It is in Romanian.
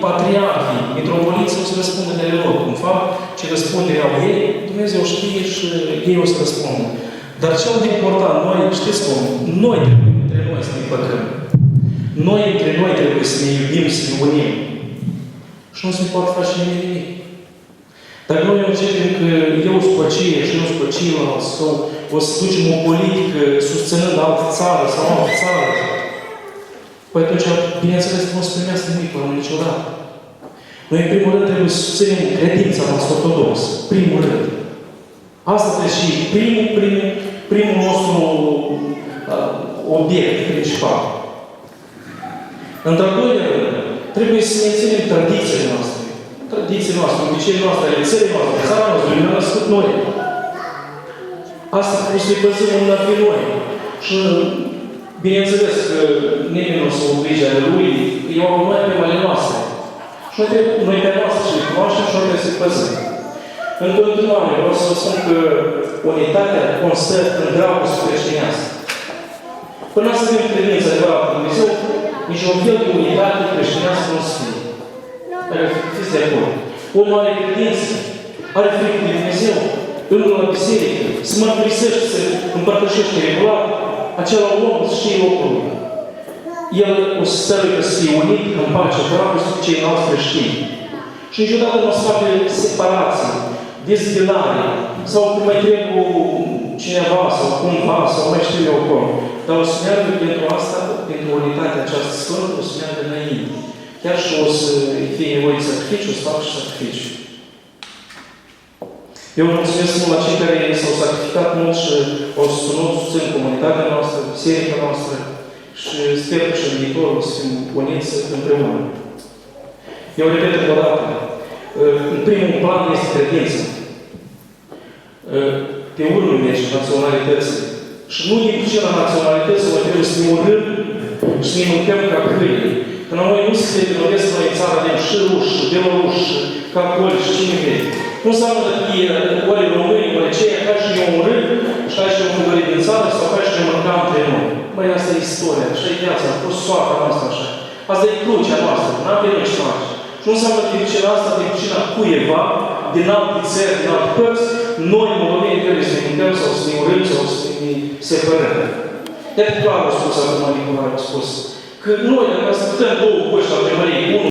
Patriarhii, mitropoliții o să răspundă de lor. În fapt, ce răspundere au ei, Dumnezeu știe și ei o să răspundă. Dar cel de important, noi, știți cum? Noi trebuie între noi să ne păcăm. Noi între noi trebuie să ne iubim, să ne unim. Și nu se poate face nimic. Dacă noi începem că eu sunt pe aceea și eu sunt pe ceilalți, sau o să ducem o politică susținând altă țară sau altă țară, păi atunci, bineînțeles, nu o să primească nimic la noi niciodată. Noi, în primul rând, trebuie să susținem credința noastră ortodoxă. Primul rând. Asta trebuie și primul nostru obiect principal. Într-al doilea rând, trebuie să menținem tradițiile noastre. Tradițiile noastre, obiceiile noastre, ale țării noastre, țara noastră, unde ne-am născut noi. Asta trebuie să-i păzim una pe noi. Și, bineînțeles că nimeni nu o să oblige ale lui, eu am noi pe ale noastre. Și noi pe noastre și le cunoaștem și noi trebuie să-i păzim. În continuare, vreau să vă spun că unitatea constă în dragoste creștinească. Până să avem credință adevărată în Dumnezeu, nici un fel de unitate creștinească nu se fie. Fiți de acord. Omul are credință, are frică de Dumnezeu, încă la biserică, se mărturisește, se împărtășește regulat, acela om să știe locul lui. El o să stăruie să fie unit în pace, dragoste cu ceilalți creștini. Și niciodată nu o să face separații, dezbinare, sau cum mai trebuie cineva, sau cumva, sau mai știu eu cum. Dar o să meargă pentru asta, pentru unitatea aceasta sfântă, o să meargă înainte. Chiar și o să fie nevoie de sacrificiu, o să fac și sacrificiu. Eu mulțumesc mult la cei care s-au sacrificat mult și au susțin comunitatea noastră, biserica noastră și sper că și în viitor o să fim uniți împreună. Eu repet încă o dată, în primul plan este credința. Pe urmă merge naționalității. Și nu din pricina naționalității, noi trebuie să ne urâm și să ne mâncăm ca câini. Că noi nu se devinăvesc noi în țara de și ruși, și beloruși, și catolici, și cine vrei. Nu înseamnă că fie ori români, ori aceia, ca și eu urâm, și ca și eu mâncări din țară, sau ca și ne mâncam între noi. Băi, asta e istoria, așa e viața, a fost soarta noastră așa. Asta e crucea noastră, n-am pe noi ce face. Și nu înseamnă că din pricina asta, din pricina cuiva, din alte țări, din alte părți, noi, moldoveni, trebuie să ne mâncăm sau să ne urâm sau să ne separăm. De-aia clar a spus acum Nicolae, a spus că noi, dacă să putem două poști al primăriei,